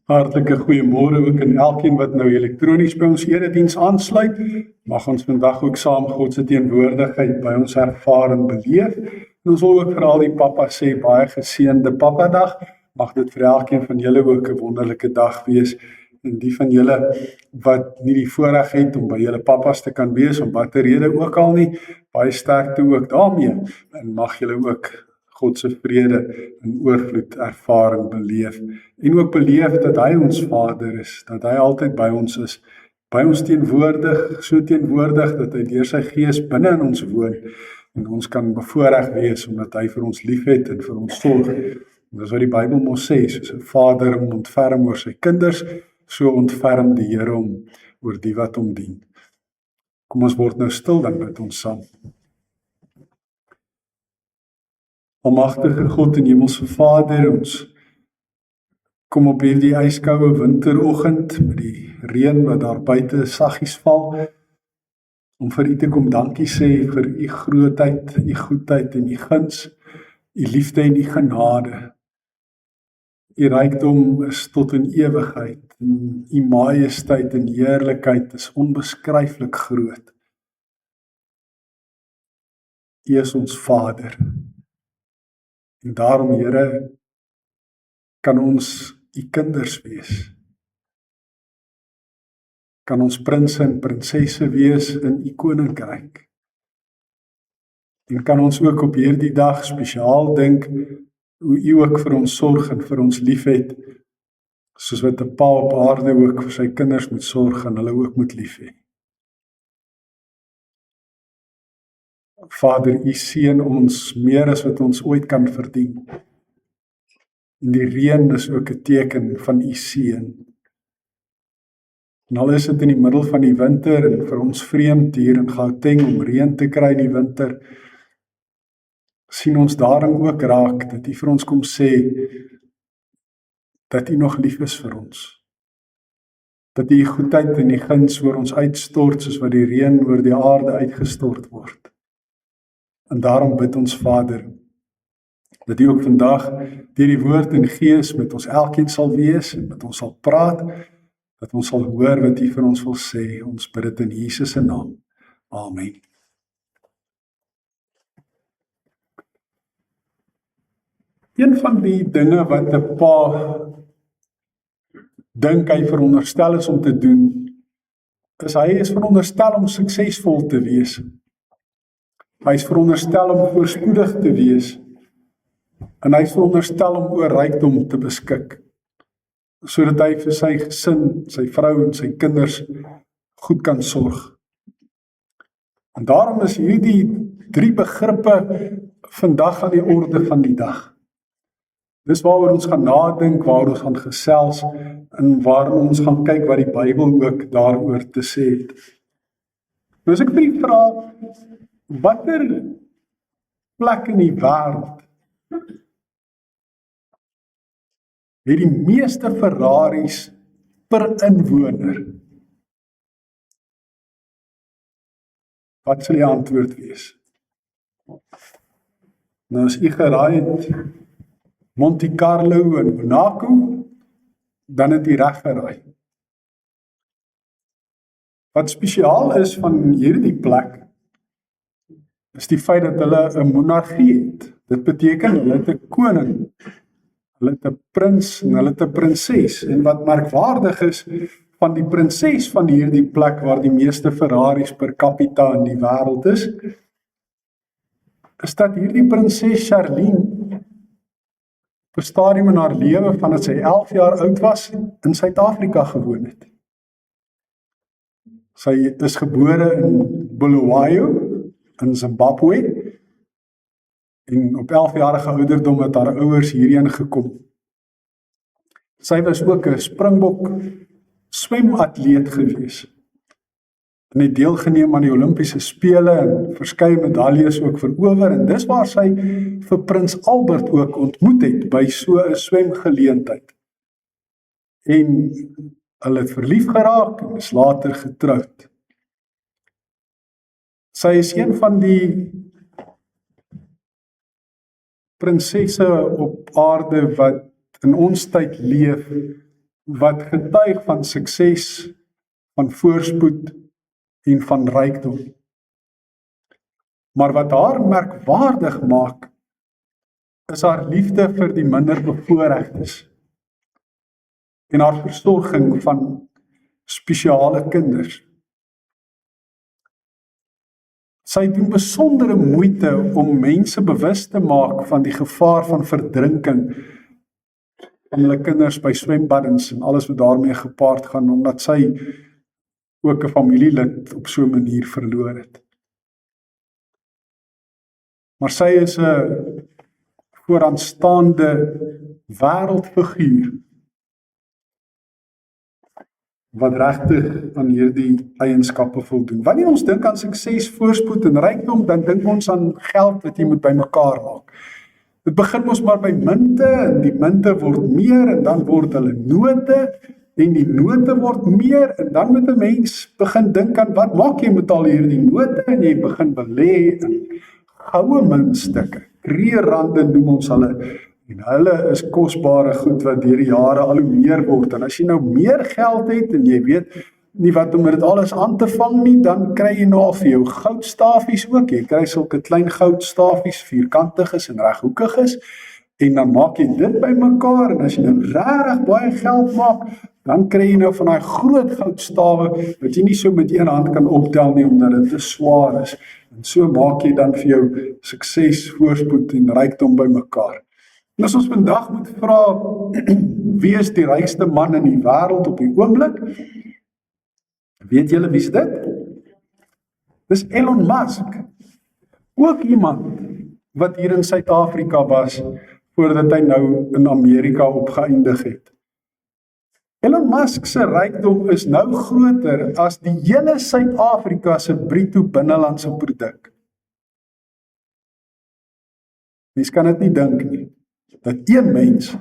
Hartlike goeiemôre ook aan elkeen wat nou elektronies by ons erediens aansluit. Mag ons vandag ook saam God se teenwoordigheid by ons ervaar en beleef. En ons wil ook vir al die pappas sê baie geseënde Papadag. Mag dit vir elkeen van julle ook 'n wonderlike dag wees. En die van julle wat nie die voorreg het om by julle pappas te kan wees, om watter rede ook al nie, baie sterkte ook daarmee. En mag julle ook God se vrede en oorvloed ervaar en beleef. En ook beleef dat hy ons Vader is, dat hy altyd by ons is, by ons teenwoordig, so teenwoordig dat hy deur sy Gees binne in ons woon en ons kan bevoorreg wees omdat hy vir ons liefhet en vir ons sorg. En dis wat die Bybel mos sê, soos 'n vader hom ontferm oor sy kinders, so ontferm die Here hom oor die wat hom dien. Kom ons word nou stil, dan bid ons saam. Almagtige God en Hemelse Vader, ons kom op hierdie yskoue winteroggend met die reën wat daar buite saggies val, om vir U te kom dankie sê vir U grootheid, U goedheid en U guns, U liefde en U genade. U rykdom is tot in ewigheid en U majesteit en heerlikheid is onbeskryflik groot. U is ons Vader. En daarom, Here, kan ons U kinders wees. Kan ons prinse en prinsesse wees in U koninkryk. En kan ons ook op hierdie dag spesiaal dink hoe U ook vir ons sorg en vir ons liefhet, soos wat 'n pa op aarde ook vir sy kinders moet sorg en hulle ook moet lief hê. Vader, U seën ons meer as wat ons ooit kan verdien. En die reën is ook 'n teken van U seën. En al is dit in die middel van die winter en vir ons vreemd hier in Gauteng om reën te kry in die winter, sien ons daarin ook raak dat U vir ons kom sê dat U nog lief is vir ons. Dat U goedheid en U guns oor ons uitstort soos wat die reën oor die aarde uitgestort word. En daarom bid ons Vader, dat U ook vandag deur die woord en Gees met ons elkeen sal wees en met ons sal praat, dat ons sal hoor wat U vir ons wil sê. Ons bid dit in Jesus se naam. Amen. Een van die dinge wat 'n pa dink hy veronderstel is om te doen, is hy is veronderstel om suksesvol te wees. Hy is veronderstel om voorspoedig te wees. En hy is veronderstel om oor rykdom te beskik, sodat hy vir sy gesin, sy vrou en sy kinders goed kan sorg. En daarom is hierdie 3 begrippe vandag aan die orde van die dag. Dis waaroor ons gaan nadink, waaroor ons gaan gesels en waaroor ons gaan kyk wat die Bybel ook daaroor te sê het. Nou as ek vir u vra, watter plek in die wêreld het die meeste Ferraris per inwoner? Wat sal die antwoord wees? Nou as u geraai het Monte Carlo en Monaco, dan het u reg geraai. Wat spesiaal is van hierdie plek, is die feit dat hulle 'n monargie het. Dit beteken hulle het 'n koning, hulle het 'n prins en hulle het 'n prinses. En wat merkwaardig is, van die prinses van hierdie plek waar die meeste Ferraris per capita in die wêreld is dat hierdie prinses Charlene op 'n stadium in haar lewe vandat sy 11 jaar oud was, in Suid-Afrika gewoon het. Sy is gebore in Bulawayo in Zimbabwe en op 11-jarige ouderdom het haar ouers hierheen gekom. Sy was ook 'n Springbok swematleet gewees. En het deelgeneem aan die Olimpiese spele en verskeie medaljes ook verower en dis waar sy vir Prins Albert ook ontmoet het by so 'n swemgeleentheid. En hulle het verlief geraak en is later getroud. Sy is een van die prinsesse op aarde wat in ons tyd leef wat getuig van sukses, van voorspoed en van rykdom. Maar wat haar merkwaardig maak, is haar liefde vir die minder bevoorregtes en haar versorging van spesiale kinders. Sy doen besondere moeite om mense bewus te maak van die gevaar van verdrinking van hulle kinders by swembaddens en alles wat daarmee gepaard gaan, omdat sy ook 'n familielid op so 'n manier verloor het. Maar sy is 'n vooraanstaande wêreldfiguur wat regtig aan hierdie eienskappe voldoen. Wanneer ons dink aan sukses, voorspoed en rykdom, dan dink ons aan geld wat jy moet bymekaar maak. Dit begin mos maar by munte, en die munte word meer, en dan word hulle note, en die note word meer, en dan moet 'n mens begin dink aan wat maak jy met al hierdie note, en jy begin belê in goue muntstukke. Kreerrande noem ons hulle, en hulle is kosbare goed wat deur die jare al hoe meer word, en as jy nou meer geld het, en jy weet nie wat om dit alles aan te vang nie, dan kry jy nou al vir jou goudstafies ook, jy kry sulke klein goudstafies, vierkantig is en reghoekig is, en dan maak jy dit bymekaar, en as jy nou regtig baie geld maak, dan kry jy nou van daai groot goudstawe, wat jy nie so met een hand kan optel nie, omdat dit te swaar is, en so maak jy dan vir jou sukses, voorspoed en rykdom bymekaar. En as ons vandag moet vra, wie is die rykste man in die wêreld op die oomblik? Weet julle wie is dit? Dis Elon Musk. Ook iemand wat hier in Suid-Afrika was, voordat hy nou in Amerika opgeëindig het. Elon Musk se rykdom is nou groter as die hele Suid-Afrika se bruto binnelandse produk. Mens kan dit nie dink nie, dat een mens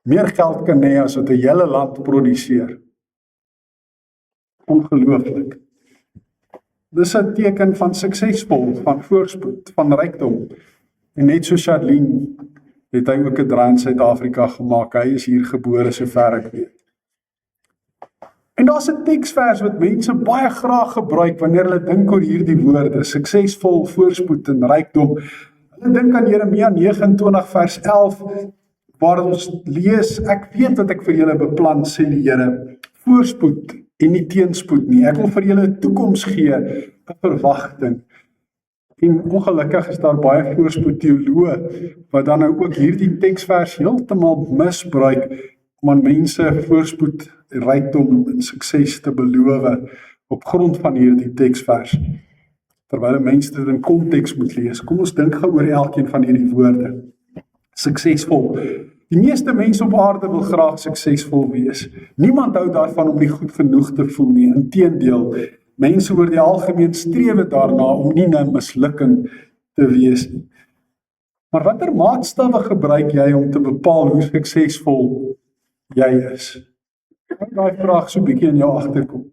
meer geld kan hê as wat 'n hele land produseer. Ongelooflik. Dis 'n teken van suksesvol, van voorspoed, van rykdom. En net so Charlene het hy ook 'n draai in Suid-Afrika gemaak. Hy is hier gebore sover ek weet. En daar's 'n teksvers wat mense baie graag gebruik wanneer hulle dink oor hierdie woorde, suksesvol, voorspoed en rykdom. Hulle dink aan Jeremia 29 vers 11 waar ons lees, ek weet wat ek vir julle beplan, sê die Here, voorspoed en nie teenspoed nie. Ek wil vir julle 'n toekoms gee, 'n verwagting. En ongelukkig is daar baie voorspoedteoloë wat dan nou ook hierdie teksvers heeltemal misbruik om aan mense voorspoed, rykdom en sukses te beloof op grond van hierdie teksvers. Terwyl mense dit in konteks moet lees. Kom ons dink gou oor elkeen van hierdie woorde. Suksesvol. Die meeste mense op aarde wil graag suksesvol wees. Niemand hou daarvan om nie goed genoeg te voel nie. Inteendeel, mense oor die algemeen streef daarna om nie 'n mislukking te wees nie. Maar watter maatstawwe gebruik jy om te bepaal hoe suksesvol jy is? Daai vraag so 'n bietjie in jou agterkom.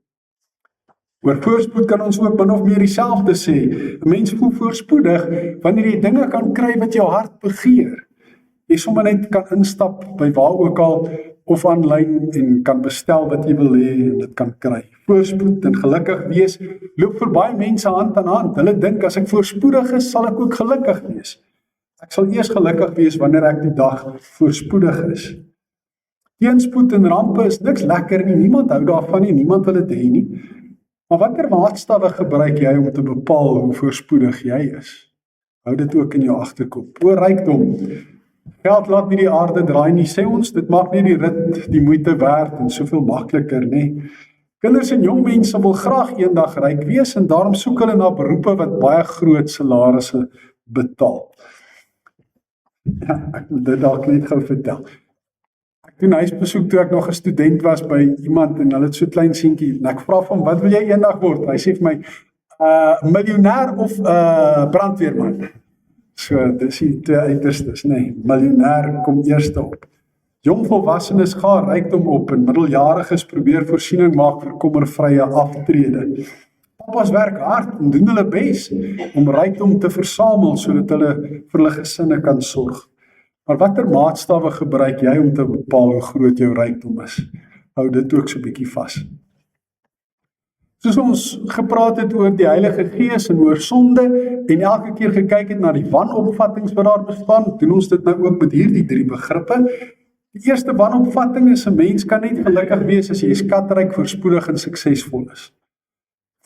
Oor voorspoed kan ons ook min of meer dieselfde sê. 'n Mens voel voorspoedig wanneer jy dinge kan kry wat jou hart begeer. Jy sommer net kan instap by waar ook al of aanlyn en kan bestel wat jy wil hê en dit kan kry. Voorspoed en gelukkig wees loop vir baie mense hand aan hand. Hulle dink as ek voorspoedig is, sal ek ook gelukkig wees. Ek sal eers gelukkig wees wanneer ek die dag voorspoedig is. Teenspoed en rampe is niks lekker nie. Niemand hou daarvan nie, niemand wil dit hê nie. Maar watter maatstawwe gebruik jy om te bepaal hoe voorspoedig jy is? Hou dit ook in jou agterkop. Oor rykdom. Geld laat nie die aarde draai nie, sê ons, dit maak nie die rit die moeite werd en soveel makliker, nê. Kinders en jong mense wil graag eendag ryk wees en daarom soek hulle na beroepe wat baie groot salarisse betaal. Ja, ek moet dit dalk net gou vertel. Ek doen huisbesoek toe ek nog 'n student was by iemand en hulle het so klein seentjie en ek vra vir hom, wat wil jy eendag word? Hy sê vir my, miljonair of brandweerman. So, dis die twee uiterstes, nee, miljonair kom eerste op. Jong volwassenes gaan rykdom op en middeljariges probeer voorsiening maak vir kommervrye aftrede. Papas werk hard en doen hulle bes om rykdom te versamel sodat hulle vir hulle gesinne kan sorg. Maar watter maatstawwe gebruik jy om te bepaal hoe groot jou rykdom is? Hou dit ook so 'n bietjie vas. Soos ons gepraat het oor die Heilige Gees en oor sonde en elke keer gekyk het na die wanopvattinge wat daar bestaan, doen ons dit nou ook met hierdie 3 begrippe. Die eerste wanopvatting is 'n mens kan net gelukkig wees as jy skatryk, voorspoedig en suksesvol is.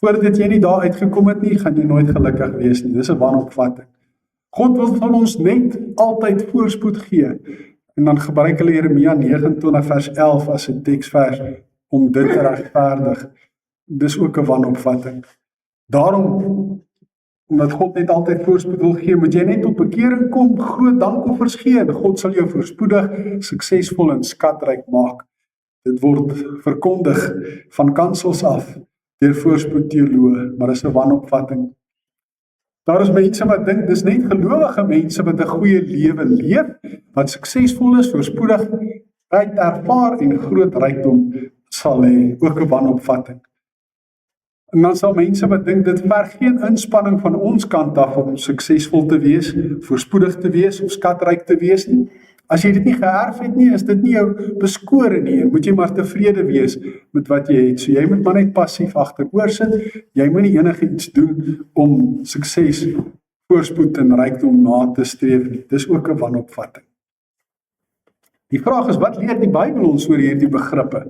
Voordat jy nie daar uitgekom het nie, gaan jy nooit gelukkig wees nie. Dis 'n wanopvatting. God wil van ons net altyd voorspoed gee. En dan gebruik hulle Jeremia 29 vers 11 as 'n teksvers om dit te regverdig. Dis ook 'n wanopvatting. Daarom, omdat God net altyd voorspoed wil gee, moet jy net tot bekering kom, groot dankoffers gee en God sal jou voorspoedig, suksesvol en skatryk maak. Dit word verkondig van kansels af deur voorspoedteoloë, maar dis 'n wanopvatting. Daar is mense wat dink dis net gelowige mense wat 'n goeie lewe leef, wat suksesvol is, voorspoedig, ryk ervaar en groot rykdom sal hê, ook 'n wanopvatting. En dan sal mense wat dink dit verg geen inspanning van ons kant af om suksesvol te wees, voorspoedig te wees of skatryk te wees nie. As jy dit nie geërf het nie, is dit nie jou beskore nie, en moet jy maar tevrede wees met wat jy het. So jy moet maar net passief agteroor sit, jy moet nie enige iets doen om sukses, voorspoed en rykdom na te streef nie. Dis ook 'n wanopvatting. Die vraag is, wat leer die Bybel ons oor hierdie begrippe?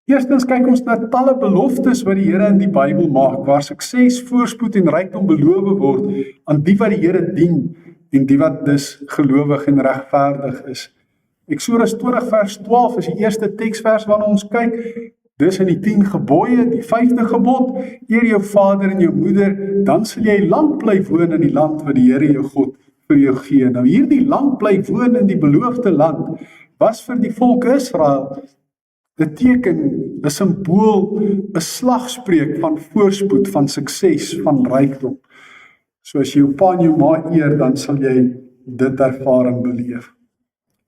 Eerstens kyk ons na talle beloftes wat die Here in die Bybel maak, waar sukses, voorspoed en rykdom beloof word aan die wat die Here dien en die wat dus gelowig en regverdig is. Eksodus 20 vers 12 is die eerste teksvers waarna ons kyk. Dis in die 10 gebooie, die 5de gebod, eer jou vader en jou moeder, dan sal jy lank bly woon in die land wat die Here jou God vir jou gee. Nou hierdie lank bly woon in die beloofde land was vir die volk Israel 'n teken, 'n simbool, 'n slagspreuk van voorspoed, van sukses, van rykdom. So as jy jou pa en jou ma eer, dan sal jy dit ervaar en beleef.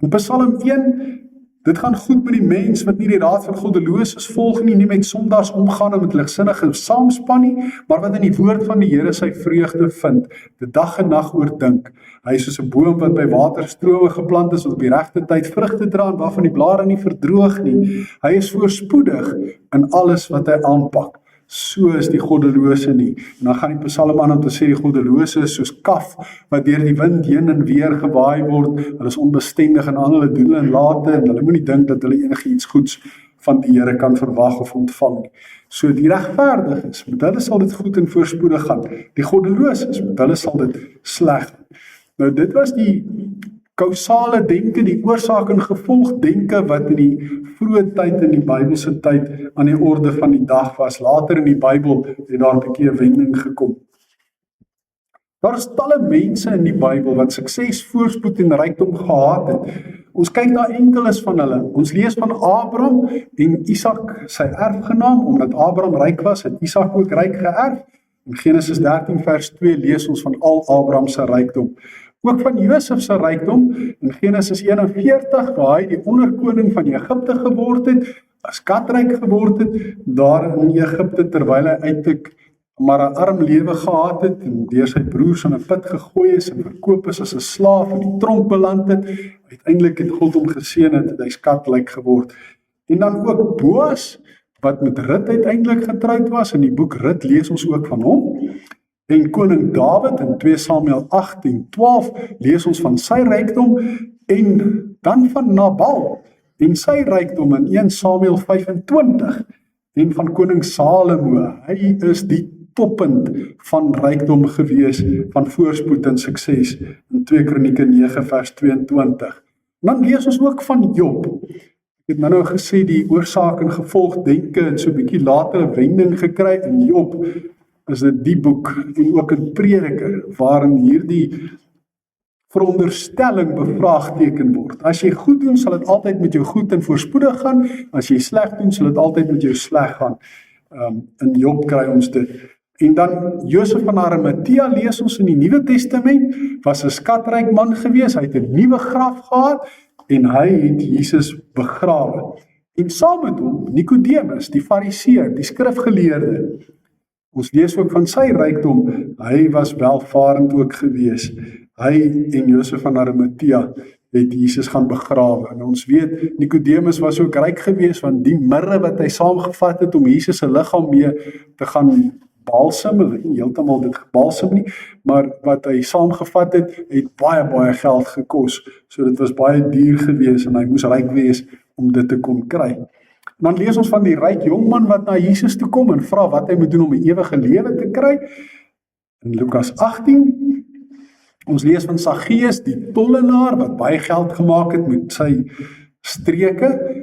In Psalm 1, dit gaan goed met die mens wat nie die raad van goddeloses volg nie met sondaars omgaan en met ligsinnige saamspan nie, maar wat in die woord van die Here sy vreugde vind, die dag en nag oordink. Hy is soos 'n boom wat by waterstrome geplant is, wat op die regte tyd vrugte dra en waarvan die blare nie verdroog nie. Hy is voorspoedig in alles wat hy aanpak. So is die goddelose nie. En dan gaan die Psalm aan om te sê die goddelose is soos kaf wat deur die wind heen en weer gewaai word. Hulle is onbestendig in al hulle doele en late en hulle moenie dink dat hulle enigiets goeds van die Here kan verwag of ontvang nie. So die regverdiges, met hulle sal dit goed en voorspoedig gaan. Die goddeloses, met hulle sal dit sleg. Nou dit was die kausale denke, die oorsaak en gevolg denke wat in die vroeë tyd in die Bybelse tyd aan die orde van die dag was. Later in die Bybel het daar 'n bietjie 'n wending gekom. Daar is talle mense in die Bybel wat sukses, voorspoed en rykdom gehad het. Ons kyk na enkeles van hulle. Ons lees van Abraham en Isak, sy erfgenaam, omdat Abraham ryk was, het Isak ook ryk geërf. In Genesis 13 vers 2 lees ons van al Abraham se rykdom. Ook van Josef se rykdom in Genesis 41 waar hy die onderkoning van Egipte geword het, as skatryk geword het, daar in Egipte terwyl hy eintlik maar 'n arm lewe gehad het en deur sy broers in 'n put gegooi is en verkoop is as 'n slaaf in die tronk beland het. Uiteindelik het God hom geseën en hy skatryk geword. En dan ook Boas wat met Rut uiteindelik getroud was. In die boek Rut lees ons ook van hom. En koning Dawid in 2 Samuel 18:12 lees ons van sy rykdom en dan van Nabal en sy rykdom in 1 Samuel 25 en van koning Salomo. Hy is die toppunt van rykdom gewees, van voorspoed en sukses in 2 Kronieke 9 vers 22. Dan lees ons ook van Job. Ek het nou gesê die oorsaak en gevolg denke en so 'n bietjie later 'n wending gekry in Job. Is dit die boek en ook in Prediker waarin hierdie veronderstelling bevraagteken word. As jy goed doen, sal dit altyd met jou goed en voorspoedig gaan. As jy sleg doen, sal dit altyd met jou sleg gaan. In Job kry ons dit. En dan Josef van Arimatea lees ons in die Nuwe Testament, was 'n skatryk man gewees. Hy het 'n nuwe graf gehad en hy het Jesus begrawe. En saam met hom Nikodemus, die Fariseer, die skrifgeleerde. Ons lees ook van sy rykdom. Hy was welvarend ook gewees. hy en Josef van Arimatea het Jesus gaan begrawe. En ons weet, Nicodemus was ook ryk geweest, want die mirre wat hy saamgevat het om Jesus se liggaam mee te gaan balsem, nie heeltemal dit gebalsem nie, maar wat hy saamgevat het baie geld gekos. So dit was baie duur geweest en hy moes ryk wees om dit te kon kry. En dan lees ons van die ryk jongman wat na Jesus toe kom en vra wat hy moet doen om 'n ewige lewe te kry. In Lukas 18, ons lees van Saggeus, die tollenaar wat baie geld gemaak het met sy streke.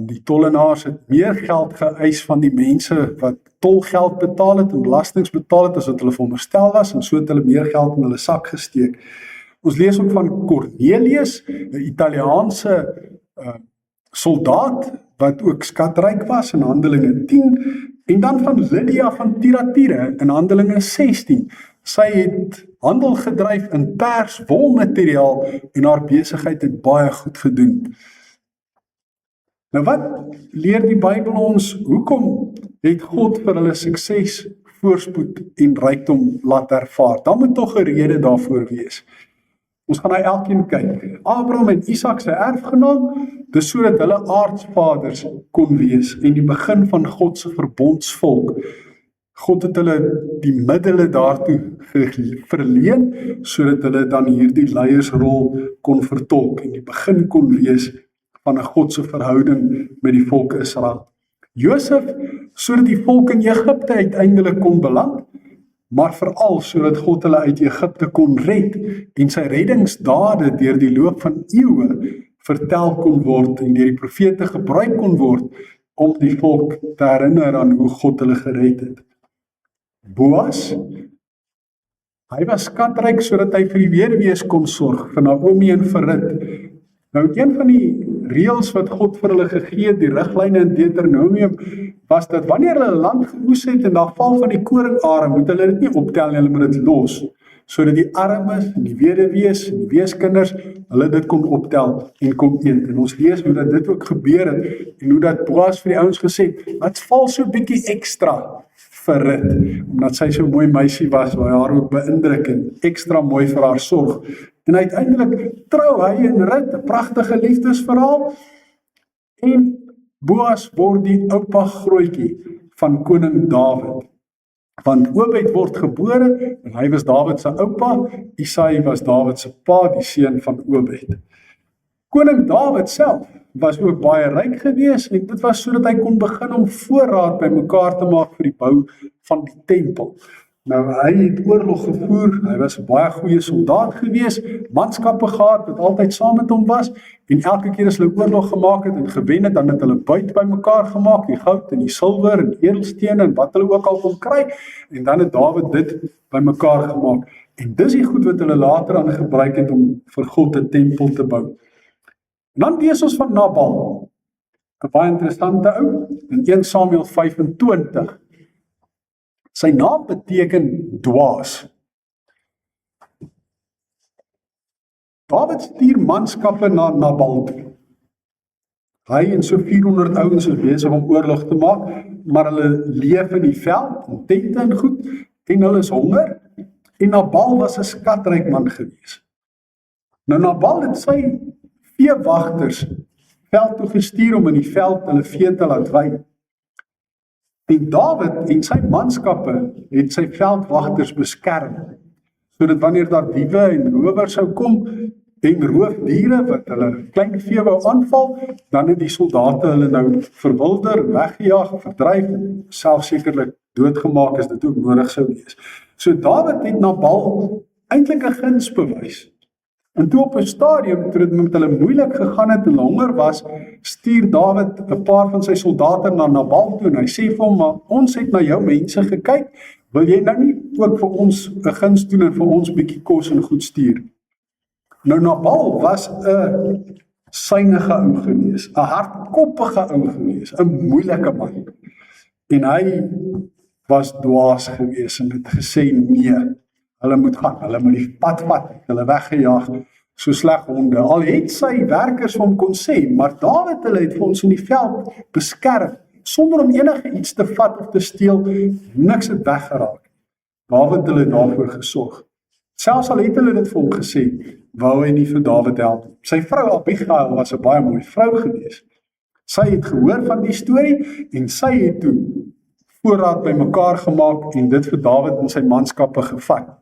Die tollenaars het meer geld geëis van die mense wat tolgeld betaal het en belastings betaal het as wat hulle veronderstel was, en so het hulle meer geld in hulle sak gesteek. Ons lees ook van Cornelius, 'n Italiaanse soldaat wat ook skatryk was in Handelinge 10, en dan van Lydia van Thyatira in Handelinge 16. Sy het handel gedryf in pers, wolmateriaal en haar besigheid het baie goed gedoen. Nou wat leer die Bybel ons? Hoekom het God vir hulle sukses, voorspoed en rykdom laat ervaar? Dan moet tog 'n rede daarvoor wees. Ons gaan na elkeen kyk. Abraham en Isak se erfgenaam, dis sodat hulle aardsvaders kon wees en die begin van God se verbondsvolk. God het hulle die middele daartoe verleen, sodat hulle dan hierdie leiersrol kon vertolk en die begin kon wees van 'n Godse verhouding met die volk Israel. Josef, sodat die volk in Egipte uiteindelik kon beland, maar veral sodat God hulle uit Egipte kon red en sy reddingsdade deur die loop van eeue vertel kon word en deur die profete gebruik kon word om die volk te herinner aan hoe God hulle gered het. Boas, hy was skatryk sodat hy vir die weduwees kon sorg, vir Naomi en vir Rut. Nou, een van die reëls wat God vir hulle gegee het, die riglyne in Deuteronomium, was dat wanneer hulle land geoes het en daar val van die koringare, moet hulle dit nie optel nie, hulle moet dit los, sodat die armes en die weduwees en die weeskinders, hulle dit kon optel en kon eet. En ons lees hoe dat dit ook gebeur het, en hoe dat Boas vir die ouens gesê het, wat val so bietjie ekstra vir Rut, omdat sy so 'n mooi meisie was, waar hy haar ook beïndruk en ekstra mooi vir haar sorg. En uiteindelik trou hy en Rut, 'n pragtige liefdesverhaal, en Boas word die oupa grootjie van koning Dawid. Want Obed word gebore, en hy was Dawid se oupa, Isai was Dawid se pa, die seun van Obed. Koning Dawid self was ook baie ryk geweest, en dit was sodat hy kon begin om voorraad bymekaar te maak vir die bou van die tempel. Nou, hy het oorlog gevoer, hy was 'n baie goeie soldaat geweest, manskappe gehad wat altyd saam met hom was, en elke keer as hulle oorlog gemaak het en gewen het, dan het hulle buit bymekaar gemaak, die goud en die silwer en edelstene en wat hulle ook al kon kry, en dan het Dawid dit bymekaar gemaak. En dis die goed wat hulle later aan gebruik het om vir God 'n tempel te bou. En dan lees ons van Nabal, 'n baie interessante ou, in 1 Samuel 25. Sy naam beteken dwaas. Dawid stuur manskappe na Nabal toe. Hy en so 400 ouens is besig om oorlog te maak, maar hulle leef in die veld, in tente en goed, en hulle is honger, en Nabal was 'n skatryk man gewees. Nou Nabal het sy veewagters veld toe gestuur om in die veld hulle vee te laat wei. En Dawid en sy manskappe het sy veldwagters beskerm, sodat wanneer daar diewe en rowers sou kom en roofdiere wat hulle klein vee wou aanval, dan het die soldate hulle nou verwilder, weggejaag, verdryf, selfs sekerlik doodgemaak as dit ook nodig sou wees. So Dawid het Nabal eintlik 'n guns bewys. En toe op 'n stadium, toe dit met hulle moeilik gegaan het en honger was, stuur Dawid 'n paar van sy soldate na Nabal toe en hy sê vir hom, maar ons het na jou mense gekyk, wil jy nou nie ook vir ons 'n guns doen en vir ons bietjie kos en goed stuur? Nou Nabal was 'n synige ou gewees, 'n hardkoppige ou gewees, 'n moeilike man. En hy was dwaas gewees en het gesê nee, hulle moet gaan, hulle moet die pad vat, hulle weggejaag, so sleg honde. Al het sy werkers vir hom kon sê, maar Dawid hulle het vir ons in die veld beskerm, sonder om enige iets te vat of te steel, niks het weggeraak. Dawid hulle daarvoor gesorg. Selfs al het hulle dit vir hom gesê, wou hy nie vir Dawid help. Sy vrou Abigail was 'n baie mooi vrou gewees. Sy het gehoor van die storie en sy het toe voorraad bymekaar gemaak en dit vir Dawid en sy manskappe gevat.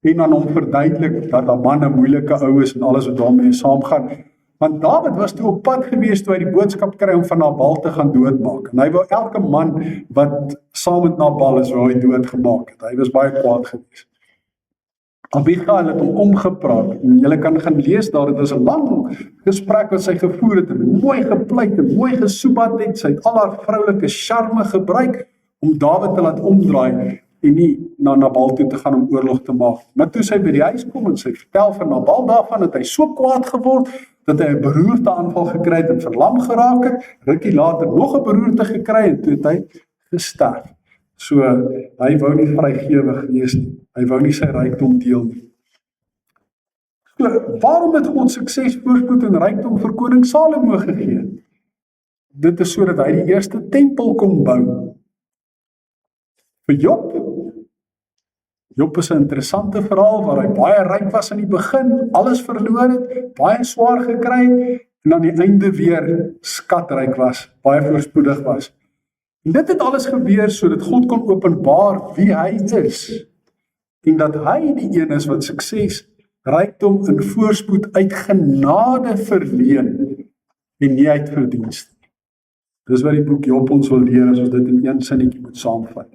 En aan hom verduidelik dat 'n man 'n moeilike ou is en alles wat daarmee saamgaan. Want Dawid was toe op pad gewees toe hy die boodskap kry om van Nabal te gaan doodmaak. En hy wou elke man wat saam met Nabal is, wou hy doodgemaak het. Hy was baie kwaad gewees. Abigail het hom omgepraat en julle kan gaan lees daar, dit was 'n lang gesprek wat sy gevoer het en mooi gepleit en mooi gesoebat het. Sy het al haar vroulike charme gebruik om Dawid te laat omdraai en nie na Nabal toe te gaan om oorlog te maak. Maar toe sy by die huis kom en sy vertel van Nabal daarvan, het hy so kwaad geword dat hy 'n beroerte aanval gekry het en verlam geraak het, rukkie later nog 'n beroerte gekry en toe het hy gesterf. So, hy wou nie vrygewig wees nie, hy wou nie sy rykdom deel nie. So, waarom het God sukses, voorspoed en rykdom vir koning Salomo gegee? Dit is sodat hy die eerste tempel kon bou. Vir Job is 'n interessante verhaal waar hy baie ryk was in die begin, alles verloor het, baie swaar gekry het en aan die einde weer skatryk was, baie voorspoedig was. En dit het alles gebeur sodat God kon openbaar wie hy is en dat hy die een is wat sukses, rykdom en voorspoed uit genade verleen en nie uit verdienste. Dis wat die boek Job ons wil leer as ons dit in een sinnetjie moet saamvat.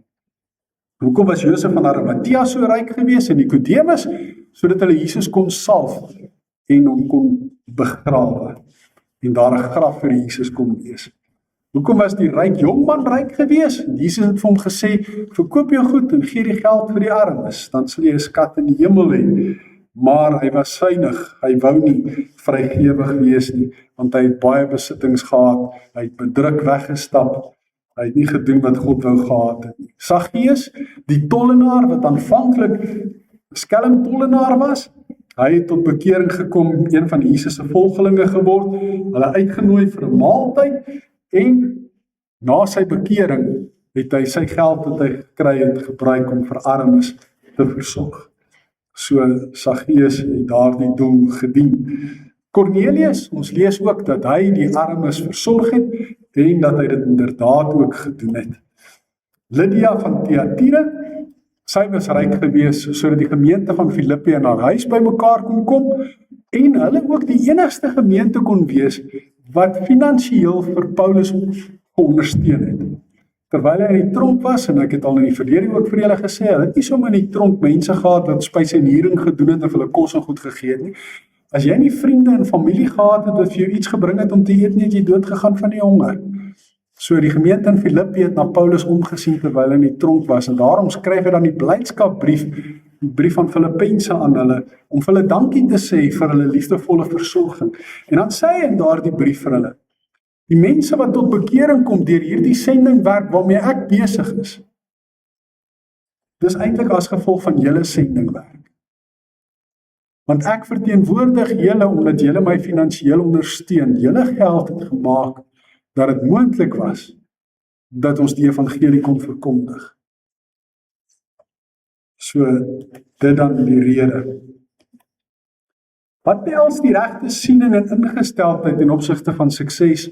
Hoekom was Josef van Arimatea so ryk gewees en Nikodemus? Sodat hulle Jesus kon salf en hom kon begrawe en daar 'n graf vir Jesus kon wees. Hoekom was die ryk jongman ryk gewees? Jesus het vir hom gesê, verkoop jou goed en gee die geld vir die armes, dan sal jy 'n skat in die hemel hê. Maar hy was suinig, hy wou nie vrygewig wees nie, want hy het baie besittings gehad, hy het bedruk weggestap, hy het nie gedoen wat God wou gehad het nie. Saggeus, die tollenaar wat aanvanklik skelm tollenaar was, hy het tot bekering gekom, een van Jesus se volgelinge geword, hulle uitgenooi vir 'n maaltyd en na sy bekering het hy sy geld wat hy gekry het gebruik om vir armes te versorg. So Saggeus het daardie doel gedien. Cornelius, ons lees ook dat hy die armes versorg het en dat hy dit inderdaad ook gedoen het. Lydia van Thyatira, sy was ryk gewees sodat die gemeente van Filippi in haar huis bymekaar kon kom en hulle ook die enigste gemeente kon wees wat finansiëel vir Paulus ondersteun het. Terwyl hy in die tronk was, en ek het al in die verlede ook vir julle gesê, hulle het nie sommer in die tronk mense gehad wat spysenering gedoen het of hulle kos en goed gegee het nie. As jy nie vriende en familie gehad het wat vir jou iets gebring het om te eet nie, het jy doodgegaan van die honger. So die gemeente in Filippi het na Paulus omgesien terwyl hy in die tronk was en daarom skryf hy dan die blydskapbrief, die brief van Filippense aan hulle, om vir hulle dankie te sê vir hulle liefdevolle versorging. En dan sê hy in daardie brief vir hulle, die mense wat tot bekering kom deur hierdie sendingwerk waarmee ek besig is, dis eintlik as gevolg van julle sendingwerk. Want ek verteenwoordig julle omdat julle my finansiëel ondersteun. Julle geld het gemaak dat dit moontlik was dat ons die evangelie kon verkondig. So, dit dan die rede. Wat behels die regte siening en ingesteldheid in opsigte van sukses,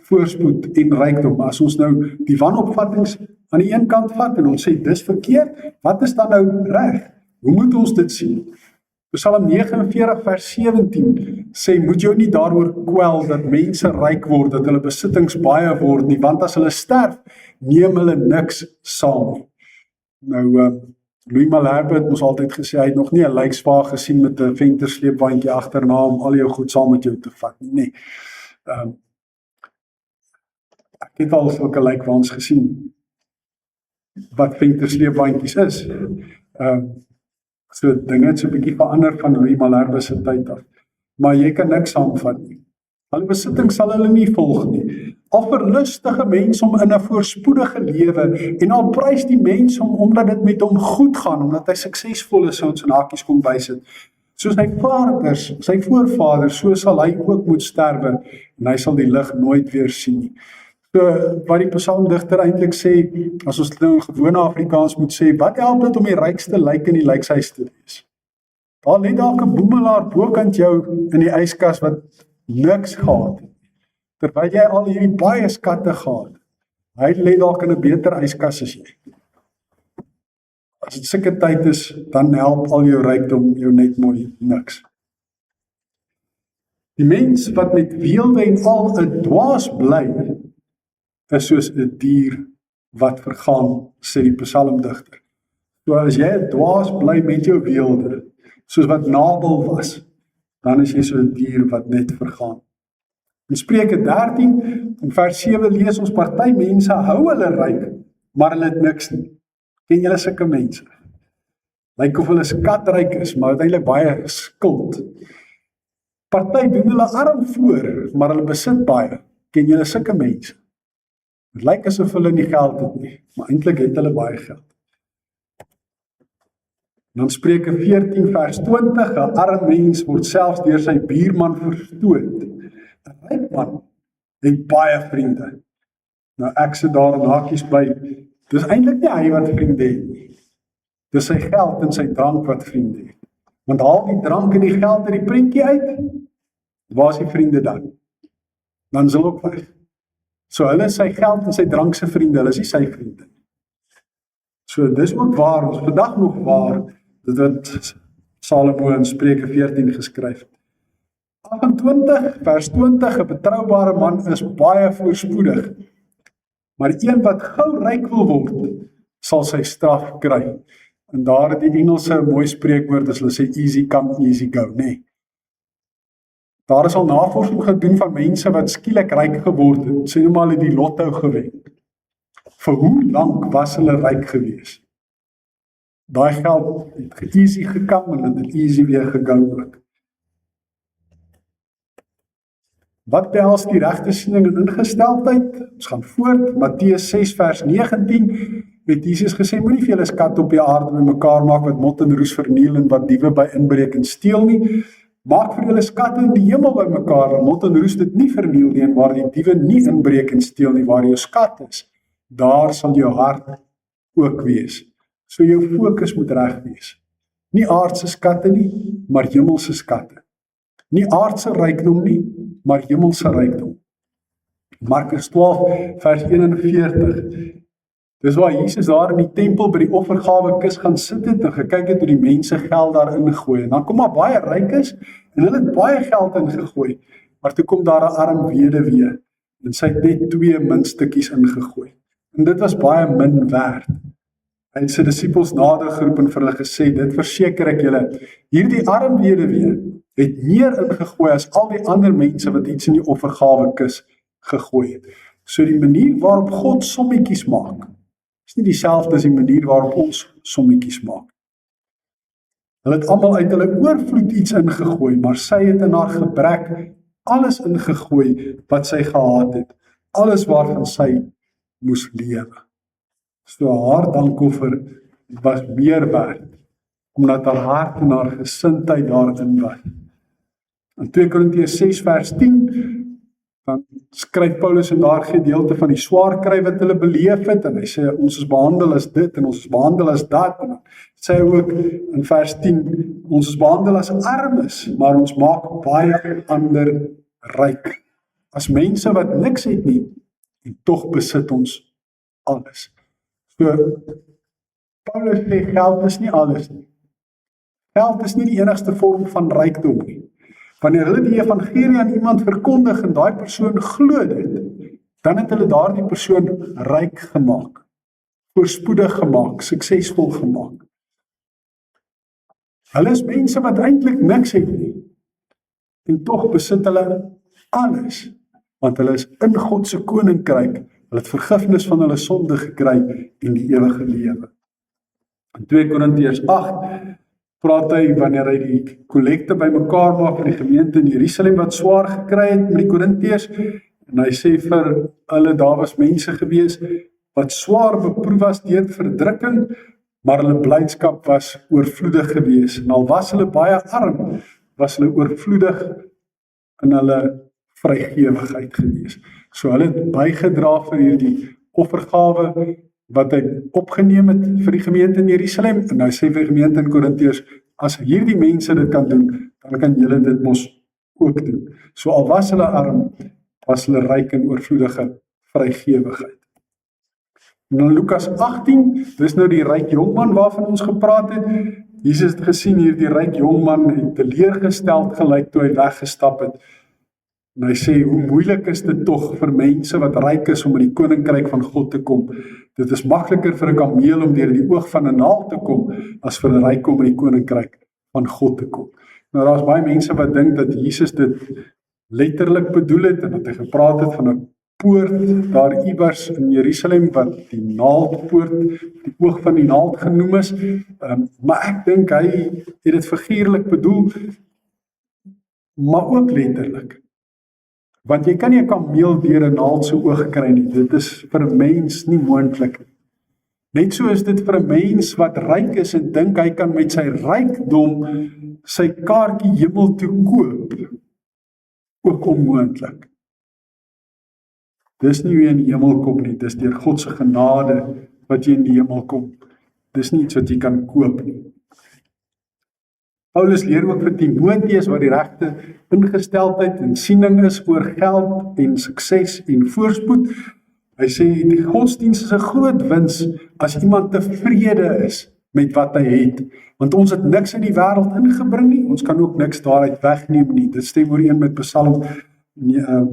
voorspoed en rykdom? As ons nou die wanopvattings aan die een kant vat en ons sê dis verkeerd, wat is dan nou reg? Hoe moet ons dit sien? Psalm 49 vers 17 sê, moet jou nie daaroor kwel dat mense ryk word, dat hulle besittings baie word nie, want as hulle sterf, neem hulle niks saam nie. Nou, Louis Malherbe het ons altyd gesê, hy het nog nie 'n lijkswa gesien met 'n ventersleepwandjie agterna om al jou goed saam met jou te vat nie. Ek het al sulke lijkwaans gesien, wat ventersleepwandjies is. So dinge het so 'n bietjie verander van Louis Malherbe se tyd af. Maar jy kan niks saamvat nie. Al besitting sal hulle nie volg nie. Al verlustige mens om in 'n voorspoedige lewe en al prys die mens omdat dit met hom goed gaan, omdat hy suksesvol is, soos in hakies kom bysit. Soos sy vaders, sy voorvaders, so sal hy ook moet sterwe en hy sal die lig nooit weer sien nie. So wat die psalmdigter eintlik sê, as ons nou in gewone Afrikaans moet sê, wat help dit om die rykste lijk in die lijkshuis te wees? Daar lê dalk 'n boemelaar bokant jou in die yskas wat niks gehad het, terwyl jy al hierdie baie skatte gehad het. Hy lê dalk in 'n beter yskas as jy. As dit sulke tyd is, dan help al jou rykdom jou net mooi niks. Die mens wat met weelde en al 'n dwaas bly, is soos 'n dier wat vergaan, sê die psalmdigter. So as jy 'n dwaas bly met jou weelde, soos wat Nabal was, dan is jy so 'n dier wat net vergaan. In Spreuke 13, in vers 7 lees ons, party mense hou hulle ryk, maar hulle het niks nie. Ken julle sulke mense? Lyk of hulle skatryk is, maar uiteindelik baie skuld. Party doen hulle arm voor, maar hulle besit baie. Ken julle sulke mense? Het lyk asof hulle nie geld het nie, maar eintlik het hulle baie geld. Dan Spreuke 14 vers 20, 'n arm mens word selfs deur sy buurman verstoot. 'n Ryk man het baie vriende. Nou ek sit daar in hakies by, dis eintlik nie hy wat vriende het nie. Dis sy geld en sy drank wat vriende het. Want haal die drank en die geld uit die prentjie uit, waar is die vriende dan? Dan is hulle ook weg. So hulle is sy geld en sy drank se vriende, hulle is nie sy vriende. So dis ook waar, ons vandag nog waar, dit wat Salomo in Spreuke 14 geskryf het. 28 vers 20, 'n betroubare man is baie voorspoedig, maar een wat gou ryk wil word, sal sy straf kry. En daar het die Engelse mooi spreekwoord, as hulle sê easy come, easy go, nee. Daar is al navorsing gedoen van mense wat skielik ryk geword het, sê nou maar hulle die lotto gewen. Vir hoe lank was hulle ryk gewees? Daai geld het easy gekam en het easy weer gegou ook. Wat behels die regte siening en ingesteldheid? Ons gaan voort, Matteus 6 vers 19, het Jesus gesê, moenie vir julle skatte op die aarde bymekaar maak wat mot en roes verniel en wat diewe by inbreek en steel nie. Maak vir julle skatte in die hemel bymekaar, waar mot en roes dit nie verniel nie en waar die diewe nie inbreek en steel nie. Waar jou skat is, daar sal jou hart ook wees. So jou fokus moet reg wees. Nie aardse skatte nie, maar hemelse skatte. Nie aardse rykdom nie, maar hemelse rykdom. Markus 12 vers 41. Dis waar Jesus daar in die tempel by die offergawe kus gaan sit het en gekyk het hoe die mense geld daarin gooi. En dan kom maar baie rykes en hulle het baie geld ingegooi. Maar toe kom daar 'n arm weduwee en sy het net 2 muntstukkies ingegooi. En dit was baie min werd. Hy het sy disippels nader geroep en vir hulle gesê, dit verseker ek julle, hierdie arm weduwee het meer ingegooi as al die ander mense wat iets in die offergawe kus gegooi het. So die manier waarop God sommetjies maak, is nie dieselfde as die manier waarop ons sommetjies maak. Hulle het almal uit hulle oorvloed iets ingegooi, maar sy het in haar gebrek alles ingegooi wat sy gehad het, alles waarvan sy moes lewe. So haar dankoffer was meer werd, omdat haar hart en haar gesindheid daarin was. In 2 Korintiërs 6 vers 10, dan skryf Paulus in daar gedeelte van die swaar kry wat hulle beleef het, en hy sê, ons is behandel as dit, en ons is behandel as dat, en dan sê hy ook in vers 10, ons is behandel as armes, maar ons maak baie ander ryk, as mense wat niks het nie, en tog besit ons alles. So, Paulus sê, geld is nie alles nie. Geld is nie die enigste vorm van rykdom nie. Wanneer hulle die evangelie aan iemand verkondig en daai persoon glo dit, dan het hulle daardie persoon ryk gemaak, voorspoedig gemaak, suksesvol gemaak. Hulle is mense wat eintlik niks het nie, en tog besit hulle alles, want hulle is in God se koninkryk, hulle het vergifnis van hulle sonde gekry en die ewige lewe. In 2 Korintiërs 8 praat hy wanneer hy die kollekte bymekaar maak van die gemeente in Jerusalem wat swaar gekry het met die Korintiërs, en hy sê vir hulle, daar was mense gewees wat swaar beproef was deur verdrukking, maar hulle blydskap was oorvloedig gewees, en al was hulle baie arm, was hulle oorvloedig in hulle vrygewigheid gewees. So hulle het bygedra vir hierdie offergawe wat hy opgeneem het vir die gemeente in Jerusalem, en hy sê vir die gemeente in Korintiërs, as hierdie mense dit kan doen, dan kan julle dit mos ook doen. So al was hulle arm, was hulle ryk in oorvloedige vrygewigheid. En in Lukas 18, dis nou die ryk jongman waarvan ons gepraat het. Jesus het gesien hier die ryk jongman het teleurgesteld gelyk toe hy weggestap het. En hy sê, hoe moeilik is dit tog vir mense wat ryk is om in die koninkryk van God te kom. Dit is makliker vir 'n kameel om deur die oog van 'n naald te kom, as vir 'n ryk om in die koninkryk van God te kom. Nou daar's baie mense wat dink dat Jesus dit letterlik bedoel het, en dat hy gepraat het van 'n poort daar iewers in Jerusalem, wat die naaldpoort, die oog van die naald genoem is, maar ek dink hy het dit figuurlik bedoel, maar ook letterlik. Want jy kan nie 'n kameel deur 'n naald se oog kry nie, dit is vir 'n mens nie moontlik. Net so is dit vir 'n mens wat ryk is en dink hy kan met sy rykdom sy kaartjie hemel toe koop, ook onmoontlik. Dis nie hoe jy in die hemel kom nie, dis deur God se genade wat jy in die hemel kom. Dis nie iets wat jy kan koop nie. Paulus leer ook vir Timoteus wat die regte ingesteldheid en siening is oor geld en sukses en voorspoed. Hy sê die godsdienst is 'n groot wins as iemand tevrede is met wat hy het, want ons het niks in die wêreld ingebring nie, ons kan ook niks daaruit wegneem nie. Dit stem ooreen met Psalm,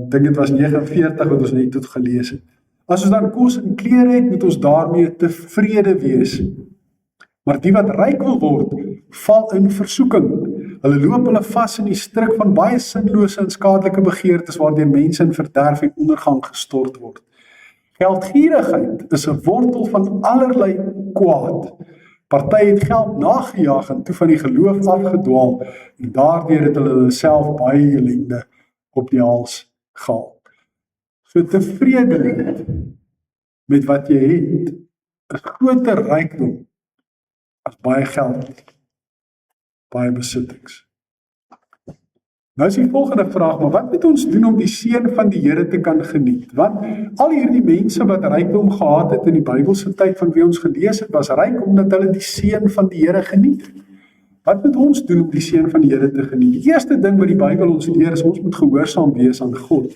dink dit was 49 wat ons net tot gelees het. As ons dan kos en klere het, moet ons daarmee tevrede wees. Maar die wat ryk wil word, val in versoeking. Hulle loop hulle vas in die stryk van baie sinlose en skadelike begeertes waardeur mense in verderf en ondergang gestort word. Geldgierigheid is 'n wortel van allerlei kwaad. Party het geld nagejaag en toe van die geloof afgedwaal en daardeur het hulle self baie ellende op die hals gehaal. So tevredenheid met wat jy het is groter rykdom as baie geld, baie besittings. Nou is die volgende vraag, maar wat moet ons doen om die seën van die Here te kan geniet? Want al hierdie mense wat rykdom gehad het in die Bybelse tyd van wie ons gelees het, was ryk omdat hulle die seën van die Here geniet het. Wat moet ons doen om die seën van die Here te geniet? Die eerste ding wat die Bybel ons leer is, ons moet gehoorsaam wees aan God.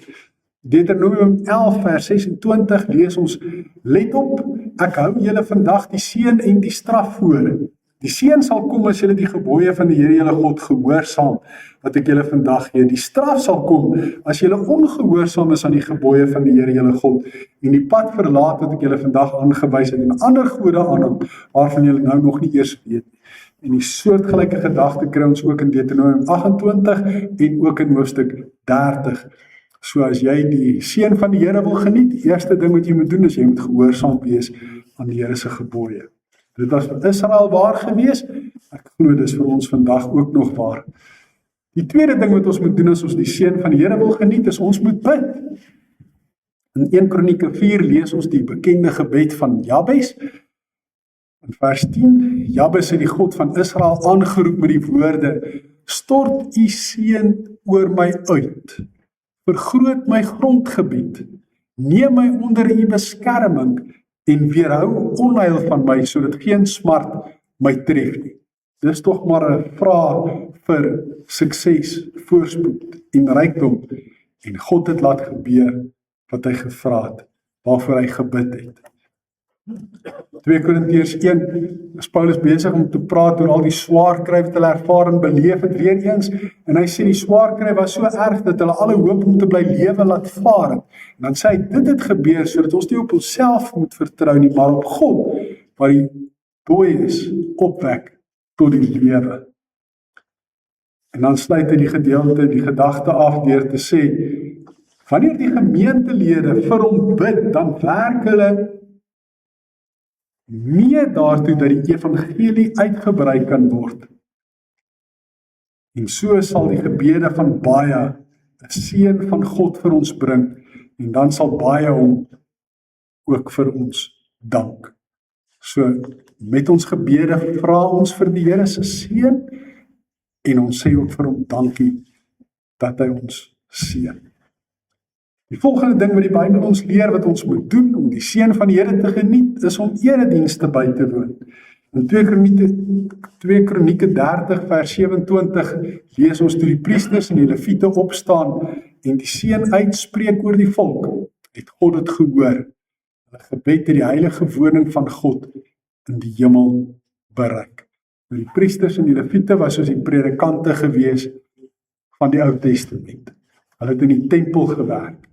Deuteronomium 11 vers 26 lees ons, let op, ek hou julle vandag die seën en die straf voor. Die seën sal kom as julle die gebooie van die Here julle God gehoorsaam, wat ek julle vandag gee. Die straf sal kom as julle ongehoorsaam is aan die gebooie van die Here julle God en die pad verlaat wat ek julle vandag aangewys het en ander gode aanhang waarvan julle nou nog nie eers weet nie. En die soortgelyke gedagte kry ons ook in Deuteronomium 28 en ook in hoofstuk 30. So as jy die seën van die Here wil geniet, die eerste ding wat jy moet doen is jy moet gehoorsaam wees aan die Here se gebooie. Dit was vir Israel waar gewees, ek glo dis vir ons vandag ook nog waar. Die tweede ding wat ons moet doen as ons die seën van die Here wil geniet, is ons moet bid. In 1 Kronieke 4 lees ons die bekende gebed van Jabes. In vers 10, Jabes het die God van Israel aangeroep met die woorde, stort u seën oor my uit, vergroot my grondgebied, neem my onder u beskerming en weerhou onheil van my, sodat geen smart my tref nie. Dis tog maar 'n vraag vir sukses, voorspoed en rykdom. En God het laat gebeur wat hy gevra het, waarvoor hy gebid het. 2 Korintiërs 1 is Paulus besig om te praat oor al die swaar kry wat hulle ervaar en beleef het weer eens, en hy sê die swaar kry was so erg dat hulle alle hoop om te bly lewe laat vaar het. En dan sê hy, dit het gebeur sodat ons nie op onsself moet vertrou nie, maar op God, wat die dooies opwek tot die lewe. En dan sluit hy die gedeelte, die gedagte af deur te sê, wanneer die gemeentelede vir hom bid, dan werk hulle mee daartoe dat die evangelie uitgebrei kan word. En so sal die gebede van baie 'n seën van God vir ons bring, en dan sal baie hom ook vir ons dank. So met ons gebede vra ons vir die Here se seën, en ons sê ook vir hom dankie dat hy ons seën. Die volgende ding wat die Bybel ons leer wat ons moet doen om die seën van die Here te geniet, is om eredienste by te woon. In 2 Kronieke 30 vers 27 lees ons toe die priesters en die leviete opstaan en die seën uitspreek oor die volk, het God dit gehoor. Hulle gebed het die heilige woning van God in die hemel bereik. Nou die priesters en die leviete was soos die predikante gewees van die Ou Testament. Hulle het in die tempel gewerk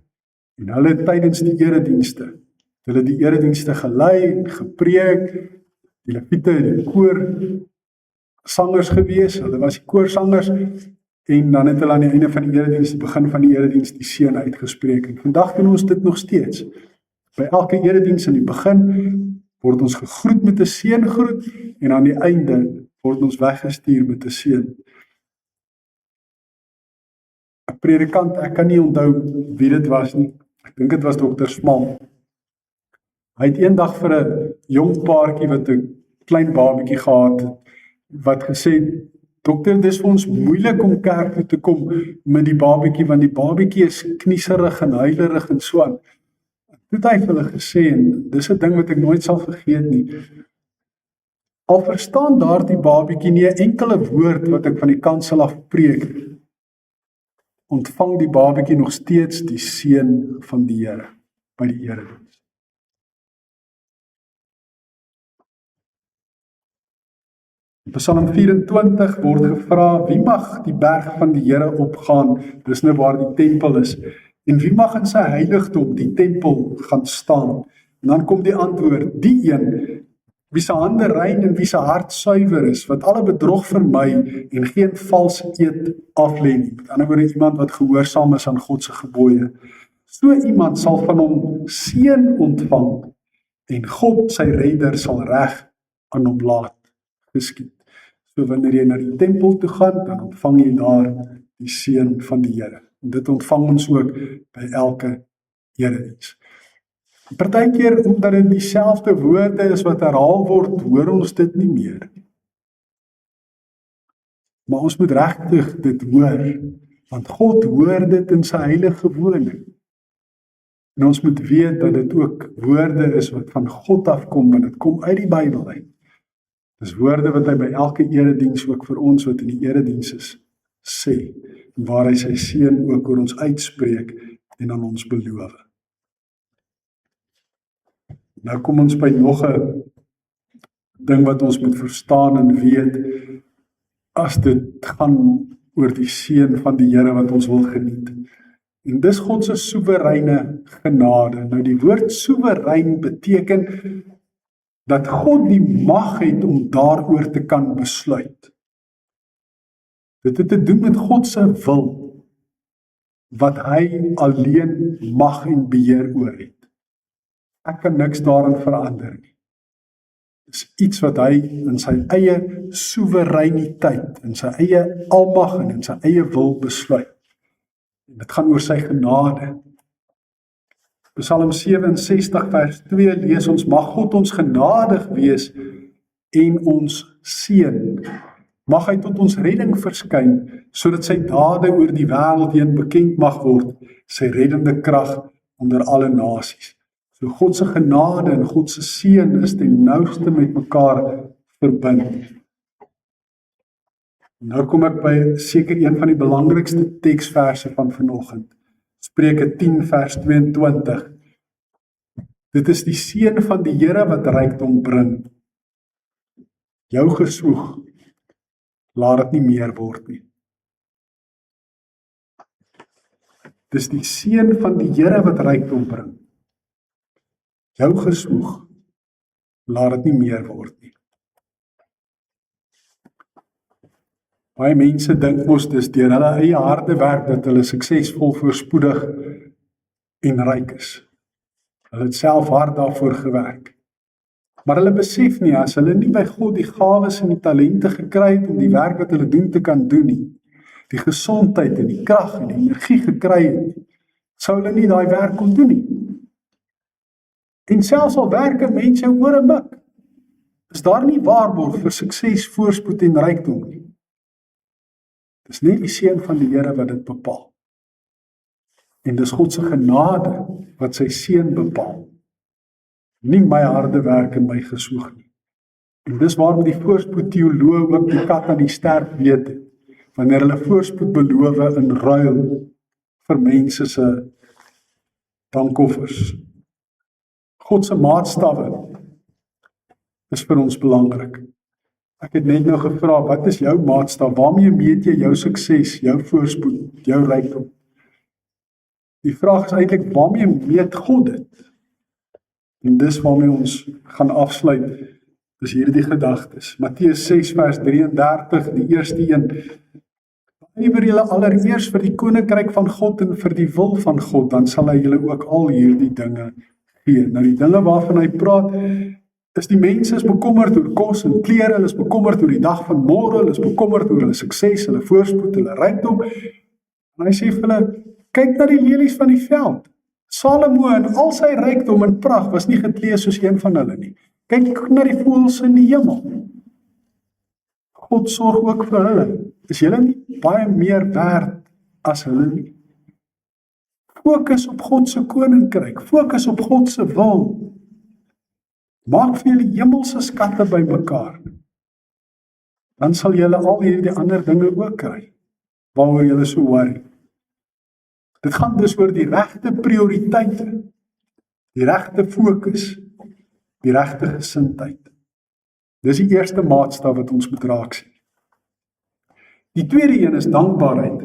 en hulle het tydens die eredienste, hulle die eredienste gelei en gepreek. Die leviete het die koor sangers gewees, hulle was die koorsangers en dan het hulle aan die einde van die erediens, die begin van die erediens, die seën uitgespreek. En vandag doen ons dit nog steeds. By elke erediens in die begin word ons gegroet met 'n seëngroet en aan die einde word ons weggestuur met 'n seën. 'n Predikant, ek kan nie onthou wie dit was nie. Ek dink dit was Dr. Smal. Hy het eendag vir 'n jong paartjie wat 'n klein babietjie gehad het, wat gesê het, dokter, dis vir ons moeilik om kerk toe te kom met die babietjie, want die babietjie is knieserig en huilerig en so aan. Toe het hy vir hulle gesê, en dis 'n ding wat ek nooit sal vergeet nie, al verstaan daardie babietjie nie 'n enkele woord wat ek van die kansel af preek, ontvang die babietjie nog steeds die seën van die Here by die erediens. In Psalm 24 word gevra, wie mag die berg van die Here opgaan, dis nou waar die tempel is, en wie mag in sy heiligdom, die tempel, gaan staan? En dan kom die antwoord, die een, wie sy hande rein en wie sy hart suiwer is, wat alle bedrog vermy en geen vals eed aflê nie. Met ander woorde, iemand wat gehoorsaam is aan God se gebooie. So iemand sal van hom seën ontvang en God sy redder sal reg aan hom laat geskied. So wanneer jy na die tempel toe gaan, dan ontvang jy daar die seën van die Here. En dit ontvang ons ook by elke erediens. Partykeer, omdat dit dieselfde woorde is wat herhaal word, hoor ons dit nie meer. Maar ons moet regtig dit hoor, want God hoor dit in sy heilige woning. En ons moet weet dat dit ook woorde is wat van God afkom, want dit kom uit die Bybel uit. Dis woorde wat hy by elke erediens ook vir ons wat in die erediens is, sê, waar hy sy seën ook oor ons uitspreek en aan ons beloof. Nou kom ons by nog 'n ding wat ons moet verstaan en weet, as dit gaan oor die seën van die Here wat ons wil geniet. En dis God se soewereine genade. Nou die woord soewerein beteken dat God die mag het om daaroor te kan besluit. Dit het te doen met God se wil, wat hy alleen mag en beheer oor het. Ek kan niks daarin verander nie. Dis iets wat hy in sy eie soewereiniteit, in sy eie almag en in sy eie wil besluit. En dit gaan oor sy genade. Psalm 67 vers 2 lees ons, mag God ons genadig wees en ons seën. Mag hy tot ons redding verskyn, sodat sy dade oor die wêreld heen bekend mag word, sy reddende krag onder alle nasies. So God se genade en God se seën is ten nouste met mekaar verbind. Nou kom ek by seker een van die belangrikste teksverse van vanoggend. Spreuke 10 vers 22. Dit is die seën van die Here wat rykdom bring. Jou geswoeg, laat dit nie meer word nie. Dis die seën van die Here wat rykdom bring. Jou geswoeg, laat dit nie meer word nie. Baie mense dink mos dis deur hulle eie harde werk dat hulle suksesvol, voorspoedig en ryk is. Hulle het self hard daarvoor gewerk. Maar hulle besef nie, as hulle nie by God die gawes en die talente gekry het om die werk wat hulle doen te kan doen nie, die gesondheid en die krag en die energie gekry het, sou hulle nie daai werk kon doen nie. En selfs al werk mense oor 'n mik, is daar nie waarborg vir sukses, voorspoed en rykdom nie. Dis net die seën van die Here wat dit bepaal. En dis God se genade wat sy seën bepaal. Nie my harde werk en my geswoeg nie. En dis waarom die voorspoedteoloë ook die kat aan die sterk weet het, wanneer hulle voorspoed beloof in ruil vir mense se dankoffers. God se maatstawwe is vir ons belangrik. Ek het net nou gevra, wat is jou maatstaf? Waarmee meet jy jou sukses, jou voorspoed, jou rykdom? Die vraag is eintlik, waarmee meet God dit? En dis waarmee ons gaan afsluit, is hierdie gedagtes. Matteus 6 vers 33, die eerste een. Ywer julle allereers vir die koninkryk van God en vir die wil van God, dan sal hy julle ook al hierdie dinge gee. Nou die dinge waarvan hy praat, is die mense is bekommerd oor kos en klere, hulle is bekommerd oor die dag van môre, hulle is bekommerd oor hulle sukses, hulle voorspoed, hulle rykdom. En hy sê vir hulle, kyk na die lelies van die veld. Salomo in al sy rykdom en pragt was nie geklee soos een van hulle nie. Kyk na die voëls in die hemel. God sorg ook vir hulle. Is julle nie baie meer werd as hulle nie? Fokus op God se koninkryk, fokus op God se wil. Maak vir julle hemelse skatte bymekaar. Dan sal julle al hierdie ander dinge ook kry, waaroor julle so worry. Dit gaan dus oor die regte prioriteite, die regte fokus, die regte gesindheid. Dis die eerste maatstaf wat ons moet raak sien. Die tweede een is dankbaarheid.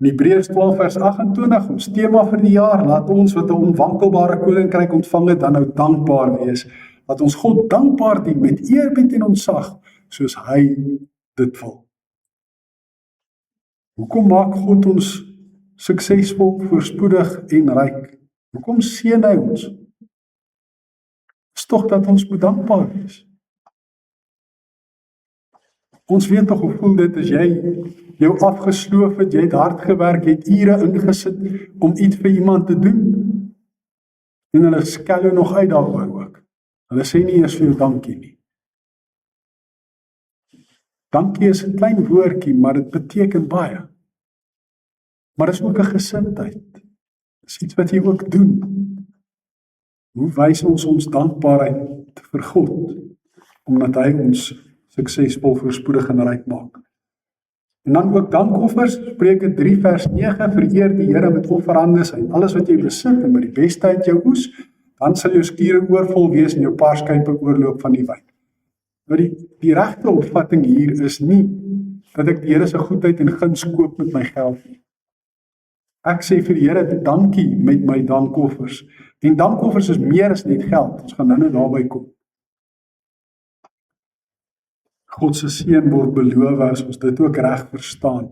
In Hebreërs 12 vers 28, ons tema vir die jaar, laat ons wat 'n onwankelbare koninkryk ontvang het, dan nou dankbaar wees. Laat ons God dankbaar dien met eerbied en ontzag, soos hy dit wil. Hoekom maak God ons suksesvol, voorspoedig en ryk? Hoekom seën hy ons? Is tog dat ons moet dankbaar wees. Ons weet tog hoe voel dit as jy jou afgesloof het, jy het hard gewerk, jy het ure ingesit om iets vir iemand te doen. En hulle skel jou nog uit daaroor ook. Hulle sê nie eers vir jou dankie nie. Dankie is 'n klein woordjie, maar dit beteken baie. Maar dit is ook 'n gesindheid. Dit is iets wat jy ook doen. Hoe wys ons dankbaarheid vir God? Omdat hy ons suksesvol, voorspoedig en ryk maak. En dan ook dankoffers, Spreuke 3 vers 9, vereer die Here met offerandes en alles wat jy besit en met die beste uit jou oes, dan sal jou skure oorvol wees en jou paarskype oorloop van die wyn. Nou die regte opvatting hier is nie dat ek die Here se goedheid en guns koop met my geld nie. Ek sê vir die Here dankie met my dankoffers. En dankoffers is meer as net geld. Ons gaan nou daarby kom. God se seën word beloof as ons dit ook reg verstaan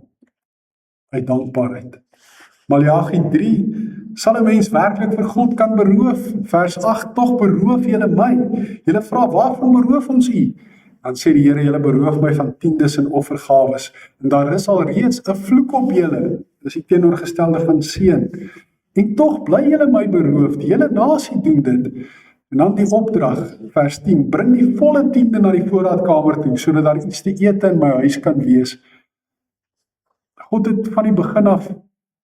uit dankbaarheid. Maleagi 3, sal 'n mens werklik vir God kan beroof? Vers 8, tog beroof julle my. Julle vra, waarvan beroof ons u? Dan sê die Here, julle beroof my van tiendes en offergawes. En daar is al reeds 'n vloek op julle. Dis die teenoorgestelde van seën. En tog bly julle my beroof. Die hele nasie doen dit. En dan die opdrag, vers 10, bring die volle tiende na die voorraadkamer toe, sodat daar iets te eet in my huis kan wees. God het van die begin af,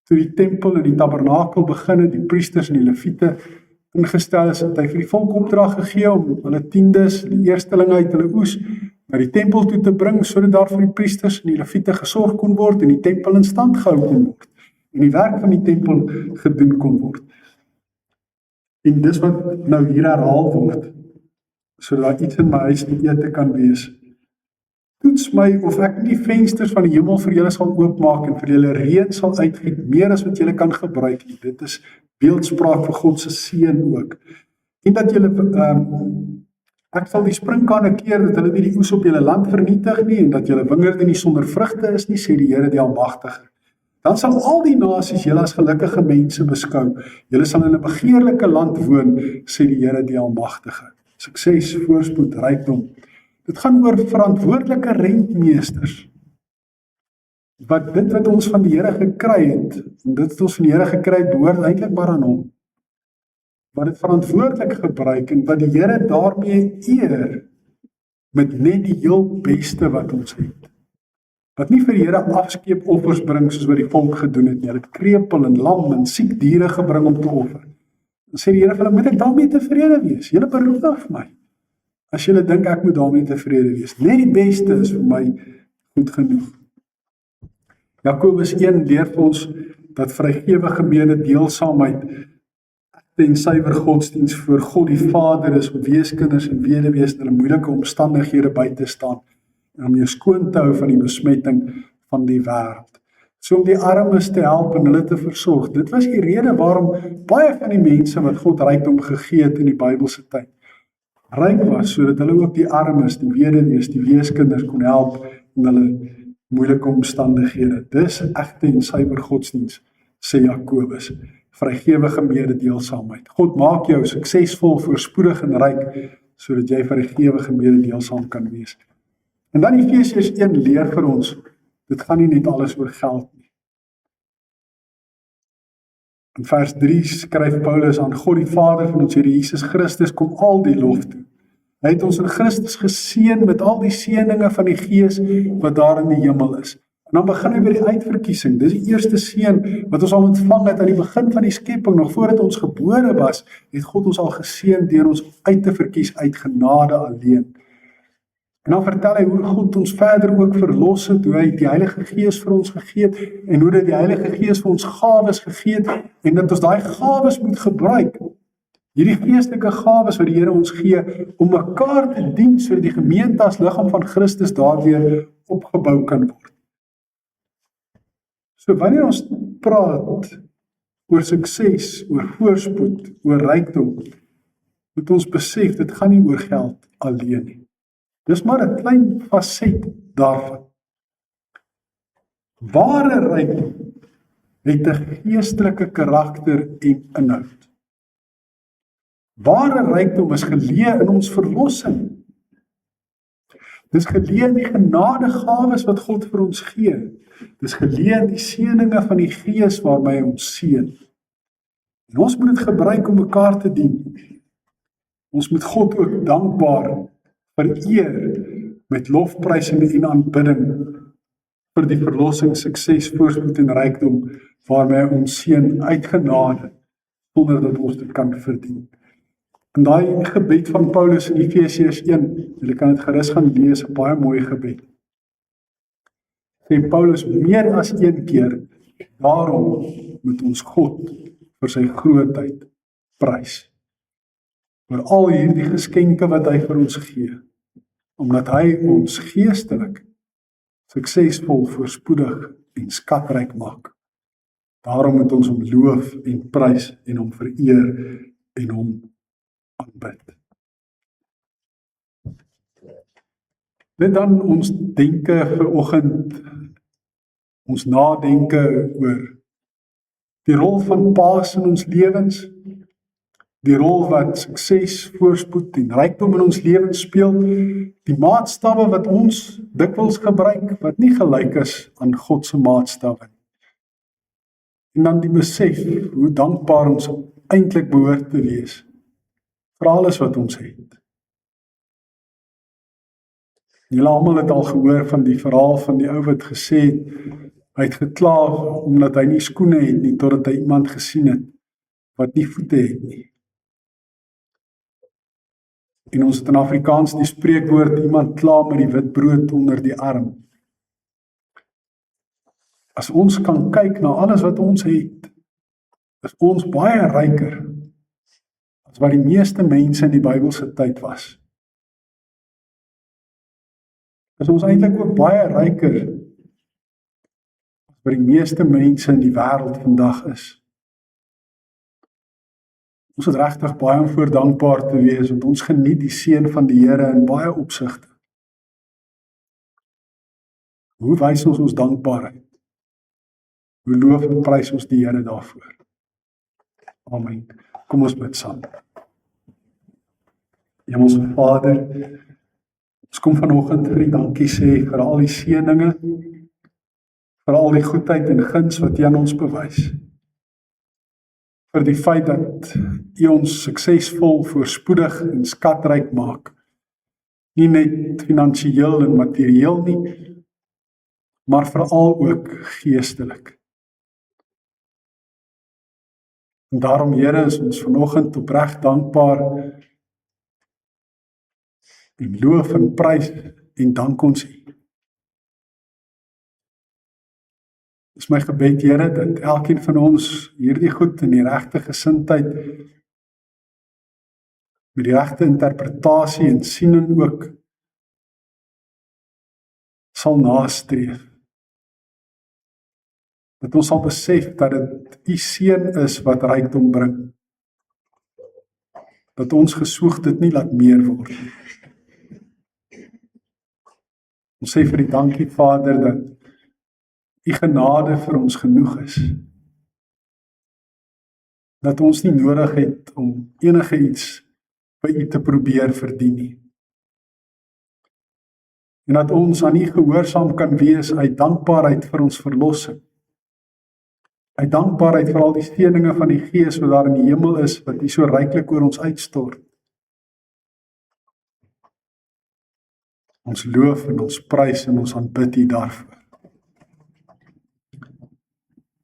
toe die tempel en die tabernakel begin het, die priesters en die leviete ingestel is, het hy vir die volk opdrag gegee om hulle tiendes, die eerstelinge uit hulle oes, na die tempel toe te bring, sodat daar vir die priesters en die leviete gesorg kon word, en die tempel in stand gehou kon word, en die werk van die tempel gedoen kon word. En dis wat nou hier herhaal word, sodat daar iets in my huis te ete kan wees. Toets my of ek nie die vensters van die hemel vir julle sal oopmaak en vir julle reën sal uitgiet, meer as wat julle kan gebruik. Dit is beeldspraak vir God se seën ook. En dat julle, ek sal die sprinkane keer, dat hulle nie die oes op julle land vernietig nie, en dat julle wingerde nie sonder vrugte is nie, sê die Here die Almagtige. Dan sal al die nasies julle as gelukkige mense beskou. Julle sal in 'n begeerlike land woon, sê die Here die Almagtige. Sukses, voorspoed, rykdom. Dit gaan oor verantwoordelike rentmeesters. Dit wat ons van die Here gekry het, en dit wat ons van die Here gekry het, behoort eintlik maar aan hom. Wat dit verantwoordelik gebruik en wat die Here daarmee eer met net die heel beste wat ons het. Wat nie vir die Here afskeepoffers bring soos wat die volk gedoen het nie. Hulle het krepel en lam en siek diere gebring om te offer. Dan sê die Here vir hulle, moet ek daarmee tevrede wees? Julle beroof my. As julle dink ek moet daarmee tevrede wees, net die beste is vir my goed genoeg. Jakobus 1 leer vir ons dat vrygewige mededeelsaamheid en suiwer godsdiens voor God die Vader is om weeskinders en weduwees in hulle moeilike omstandighede by te staan en om jou skoon te hou van die besmetting van die wêreld. So om die armes te help en hulle te versorg. Dit was die rede waarom baie van die mense wat God rykdom gegee het in die Bybelse tyd, ryk was, sodat hulle ook die armes, die weduwees, die weeskinders kon help in hulle moeilike omstandighede. Dis egte en suiwer godsdiens, sê Jakobus. Vrygewige mededeelsaamheid. God maak jou suksesvol, voorspoedig en ryk, sodat jy vrygewige mededeelsaam kan wees. En dan Efesiërs 1 leer vir ons, dit gaan nie net alles oor geld nie. In vers 3 skryf Paulus aan God die Vader van ons Here Jesus Christus, kom al die lof toe. Hy het ons in Christus geseën met al die seëninge van die Gees wat daar in die hemel is. En dan begin hy by die uitverkiesing. Dis die eerste seën wat ons al ontvang het aan die begin van die skepping. Nog voordat ons gebore was, het God ons al geseën deur ons uit te verkies uit genade alleen. En dan vertel hy hoe God ons verder ook verlos het, hoe hy die Heilige Gees vir ons gegee het en hoe dat die Heilige Gees vir ons gawes gegee het en dat ons daai gawes moet gebruik. Hierdie geestelike gawes wat die Here ons gee om mekaar te dien sodat die gemeente as liggaam van Christus daardeur opgebou kan word. So wanneer ons praat oor sukses, oor voorspoed, oor rykdom, moet ons besef dit gaan nie oor geld alleen nie. Dis maar 'n klein faset daarvan. Ware rykdom het 'n geestelike karakter en inhoud. Ware rykdom is geleë in ons verlossing. Dis geleë in die genadegawes wat God vir ons gee. Dis geleë in die seëninge van die Gees waarmee hy ons seën. En ons moet dit gebruik om mekaar te dien. Ons moet God ook dankbaar vereer met lofprysing en aanbidding vir die verlossing, sukses, voorspoed en rykdom waarmee hy ons seën uit genade sonder dat ons dit kan verdien. En daai gebed van Paulus in Efesiërs 1, julle kan dit gerus gaan lees, 'n baie mooi gebed. Sê Paulus meer as een keer, daarom moet ons God vir sy grootheid prys. Vir al hierdie geskenke wat hy vir ons gee, omdat hy ons geestelik suksesvol, voorspoedig en skatryk maak. Daarom moet ons hom loof en prys en hom vereer en hom aanbid. Dit dan ons denke vanoggend, ons nadenke oor die rol van paas in ons lewens, die rol wat sukses, voorspoed en rykdom in ons lewens speel, die maatstawwe wat ons dikwels gebruik, wat nie gelyk is aan God se maatstawwe. En dan die besef, hoe dankbaar ons eintlik behoort te wees, vir alles wat ons het. Julle almal het al gehoor van die verhaal van die ou wat gesê het, hy het gekla omdat hy nie skoene het nie, totdat hy iemand gesien het, wat nie voete het nie. En ons het in Afrikaans die spreekwoord, iemand kla met die wit brood onder die arm. As ons kan kyk na alles wat ons het, is ons baie ryker as wat die meeste mense in die Bybelse tyd was. Is ons eintlik ook baie ryker as wat die meeste mense in die wêreld vandag is. Ons het regtig baie om voor dankbaar te wees, want ons geniet die seën van die Here in baie opsigte. Hoe wys ons dankbaarheid? Hoe loof en prys ons die Here daarvoor? Amen. Kom ons bid saam. Hemelse Vader, ons kom vanoggend vir U dankie sê vir al die seëninge, vir al die goedheid en guns wat U aan ons bewys. Vir die feit dat U ons suksesvol, voorspoedig en skatryk maak. Nie net finansiëel en materieel nie, maar veral ook geestelik. En daarom, Here, is ons vanoggend opreg dankbaar en loof en prys en dank ons U. Dit is my gebed, Here, dat elkeen van ons hierdie goed in die regte gesindheid, met die regte interpretasie en siening ook, sal nastreef. Dat ons sal besef dat dit U seën is wat rykdom bring. Dat ons gesoeg dit nie laat meer word. Ons sê vir die dankie, Vader, dat U genade vir ons genoeg is. Dat ons nie nodig het om enige iets by U te probeer verdien nie. En dat ons aan U gehoorsaam kan wees uit dankbaarheid vir ons verlossing. Uit dankbaarheid vir al die seëninge van die Gees wat daar in die hemel is, wat U so ryklik oor ons uitstort. Ons loof en ons prys en ons aanbid U daarvoor.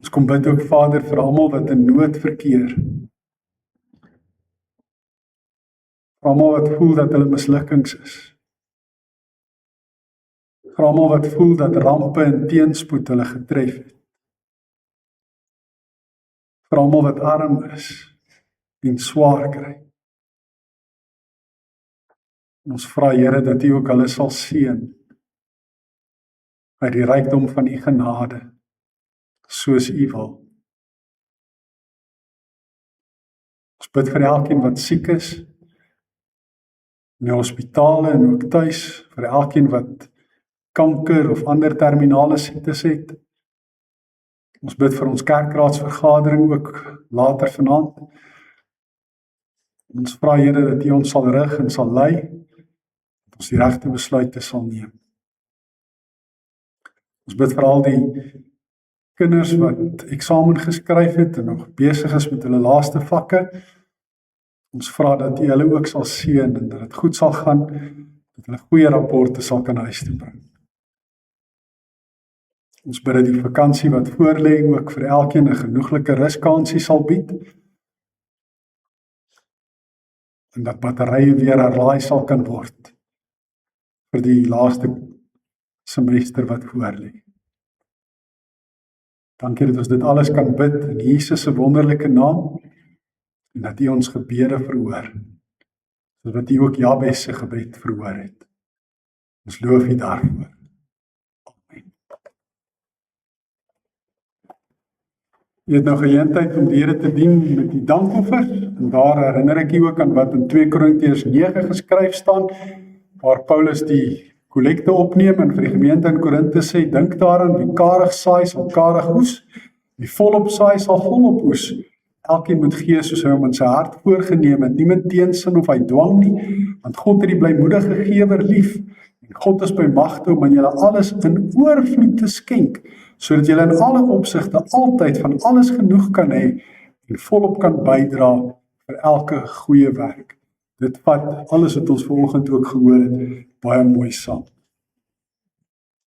Ons kom bid ook, Vader, vir almal wat in nood verkeer. Vir almal wat voel dat hulle mislukkings is. Vir almal wat voel dat rampe en teenspoed hulle getref het. Vir almal wat arm is en swaar kry. En ons vra, Here, dat U ook hulle sal seën uit die rykdom van U genade, soos U wil. Ons bid vir elkeen wat siek is, in die hospitale en ook tuis, vir elkeen wat kanker of ander terminale siektes het. Ons bid vir ons kerkraadsvergadering ook later vanaand. Ons vra, Here, dat U ons sal rig en sal lei, dat ons die regte besluite sal neem. Ons bid vir al die kinders wat eksamen geskryf het en nog besig is met hulle laaste vakke. Ons vra dat U hulle ook sal seën en dat dit goed sal gaan, dat hulle goeie rapporte sal kan huis toe bring. Ons bid dat die vakansie wat voorlê ook vir elkeen 'n genoeglike ruskansie sal bied en dat batterye weer herlaai sal kan word vir die laaste semester wat voorlê. Dankie dat ons dit alles kan bid in Jesus se wonderlike naam en dat U ons gebede verhoor, soos wat U ook Jabes se gebed verhoor het. Ons loof U daarvoor. Amen. Jy het nou geleentheid om die Here te dien met die dankoffer, en daar herinner ek U ook aan wat in 2 Korintiërs 9 geskryf staan, waar Paulus die kollekte opneem en vir die gemeente in Korinthe sê, dink daaraan, wie karig saai sal karig oes, wie volop saai sal volop oes. Elkeen moet gee soos hy hom in sy hart voorgeneem het, nie met teensin of uit dwang nie, want God het die blymoedige gewer lief, en God is by magte om aan julle alles in oorvloed te skenk, sodat julle in alle opsigte altyd van alles genoeg kan hê, en volop kan bydra vir elke goeie werk. Dit vat alles wat ons vanoggend ook gehoor het, baie mooi saam.